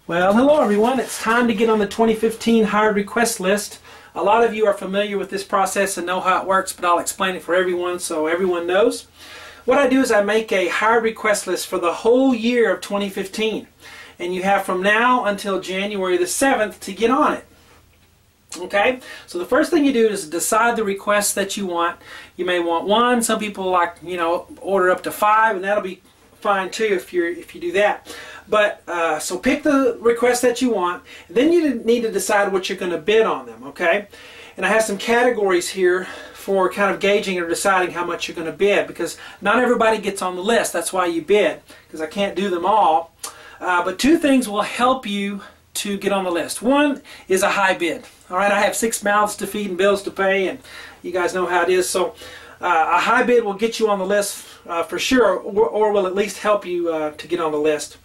Well, hello everyone. It's time to get on the 2015 hired request list. A lot of you are familiar with this process and know how it works, but I'll explain it for everyone so everyone knows. What I do is I make a hired request list for the whole year of 2015. And you have from now until January the 7th to get on it. Okay? So the first thing you do is decide the requests that you want. You may want one. Some people like, order up to 5, and that'll be fine too if you do that. But so pick the request that you want. Then you need to decide what you're going to bid on them. Okay? And I have some categories here for kind of gauging or deciding how much you're going to bid, because not everybody gets on the list. That's why you bid, because I can't do them all. But two things will help you to get on the list. One is a high bid. All right, I have 6 mouths to feed and bills to pay, and you guys know how it is. So a high bid will get you on the list for sure, or will at least help you to get on the list.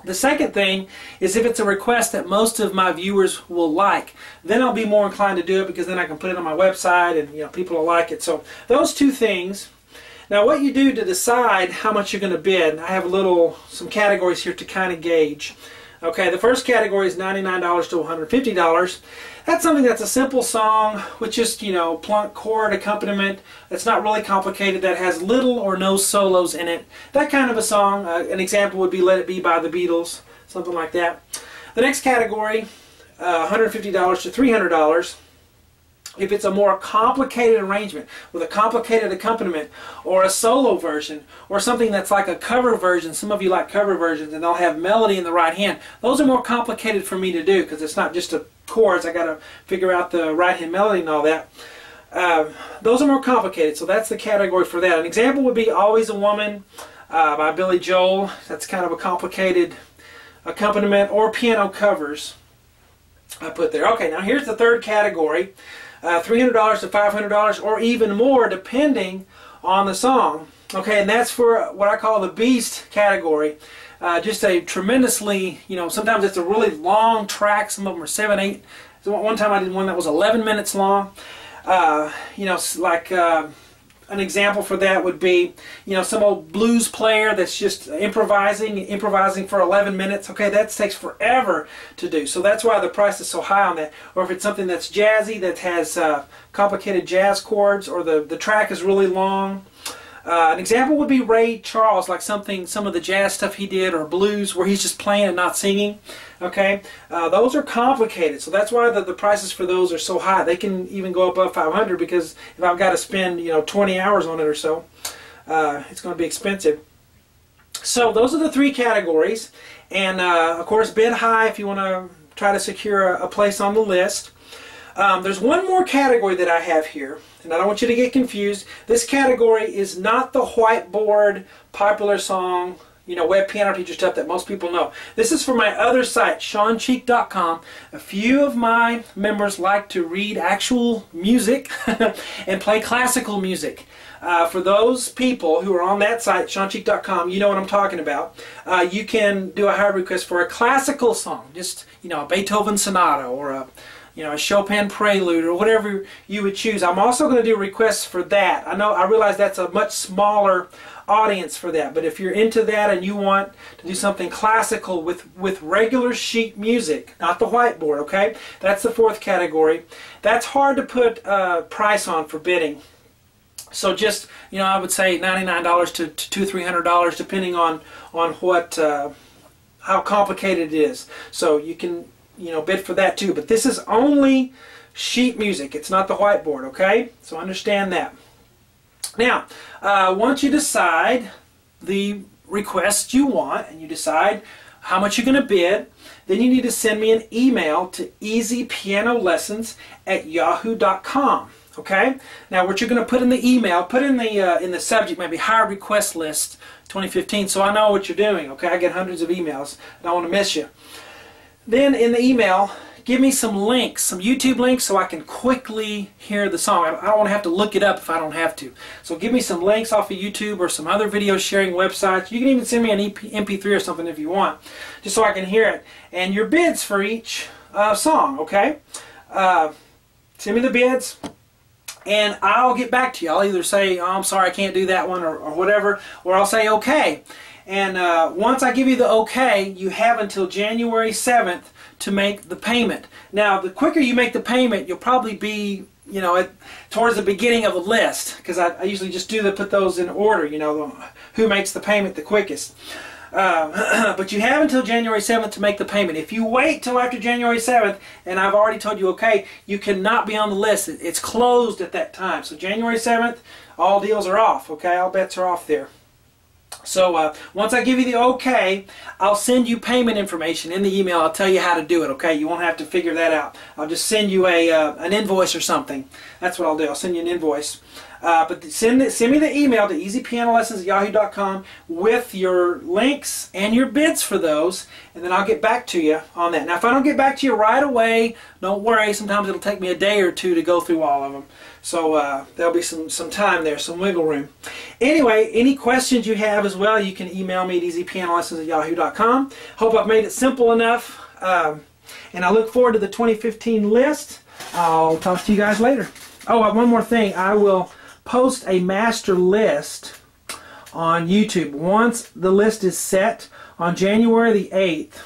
The second thing is if it's a request that most of my viewers will like, then I'll be more inclined to do it, because then I can put it on my website and people will like it. So those two things. Now what you do to decide how much you're going to bid, I have some categories here to kind of gauge. Okay, the first category is $99 to $150. That's something that's a simple song with just, plunk chord accompaniment. That's not really complicated, that has little or no solos in it. That kind of a song. An example would be Let It Be by the Beatles, something like that. The next category, $150 to $300. If it's a more complicated arrangement with a complicated accompaniment, or a solo version, or something that's like a cover version. Some of you like cover versions, and they'll have melody in the right hand. Those are more complicated for me to do, because it's not just chords. I got to figure out the right hand melody and all that. Those are more complicated, so that's the category for that. An example would be Always a Woman by Billy Joel. That's kind of a complicated accompaniment, or piano covers I put there. Okay, now here's the third category. $300 to $500, or even more depending on the song. Okay, and that's for what I call the beast category. Just a tremendously, sometimes it's a really long track. Some of them are 7, 8. So one time I did one that was 11 minutes long. An example for that would be, some old blues player that's just improvising for 11 minutes. Okay, that takes forever to do. So that's why the price is so high on that. Or if it's something that's jazzy, that has complicated jazz chords, or the track is really long. An example would be Ray Charles, like some of the jazz stuff he did, or blues where he's just playing and not singing. Okay, those are complicated, so that's why the prices for those are so high. They can even go above $500, because if I've got to spend 20 hours on it or so, it's going to be expensive. So those are the 3 categories, and of course bid high if you want to try to secure a place on the list. There's one more category that I have here, and I don't want you to get confused. This category is not the whiteboard popular song, web piano teacher stuff that most people know. This is for my other site, ShawnCheek.com. A few of my members like to read actual music and play classical music. For those people who are on that site, ShawnCheek.com, you know what I'm talking about. You can do a hired request for a classical song, just a Beethoven sonata, or a Chopin prelude, or whatever you would choose. I'm also going to do requests for that. I realize that's a much smaller audience for that, but if you're into that and you want to do something classical with regular sheet music, not the whiteboard, okay? That's the 4th category. That's hard to put a price on for bidding. So just, I would say $99 to $200-300, depending on what how complicated it is. So you can bid for that too. But this is only sheet music. It's not the whiteboard, okay? So understand that. Now, once you decide the request you want, and you decide how much you're going to bid, then you need to send me an email to easypianolessons@yahoo.com. Okay? Now, what you're going to put in the email, put in the subject maybe hired request list 2015, so I know what you're doing. Okay? I get hundreds of emails. I don't want to miss you. Then in the email, give me some links, some YouTube links, so I can quickly hear the song. I don't want to have to look it up if I don't have to. So give me some links off of YouTube or some other video sharing websites. You can even send me an MP3 or something if you want, just so I can hear it. And your bids for each song, okay? Send me the bids, and I'll get back to you. I'll either say, oh, I'm sorry, I can't do that one, or whatever, or I'll say okay. And once I give you the okay, you have until January 7th to make the payment. Now, the quicker you make the payment, you'll probably be, you know, towards the beginning of the list, because I usually just put those in order, you know, who makes the payment the quickest. But you have until January 7th to make the payment. If you wait till after January 7th, and I've already told you okay, you cannot be on the list. It's closed at that time. So January 7th, all deals are off, okay? All bets are off there. So once I give you the okay, I'll send you payment information in the email. I'll tell you how to do it, okay? You won't have to figure that out. I'll just send you an invoice or something. That's what I'll do. I'll send you an invoice. But send me the email to easypianolessons@yahoo.com with your links and your bids for those, and then I'll get back to you on that. Now, if I don't get back to you right away, don't worry. Sometimes it'll take me a day or two to go through all of them. So there'll be some time there, some wiggle room. Anyway, any questions you have as well, you can email me at easypianolessons@yahoo.com. Hope I've made it simple enough, and I look forward to the 2015 list. I'll talk to you guys later. Oh, one more thing. I will post a master list on YouTube. Once the list is set on January the 8th,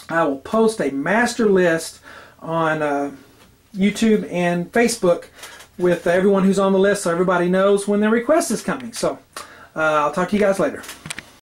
I will post a master list on YouTube and Facebook with everyone who's on the list, so everybody knows when their request is coming. So I'll talk to you guys later.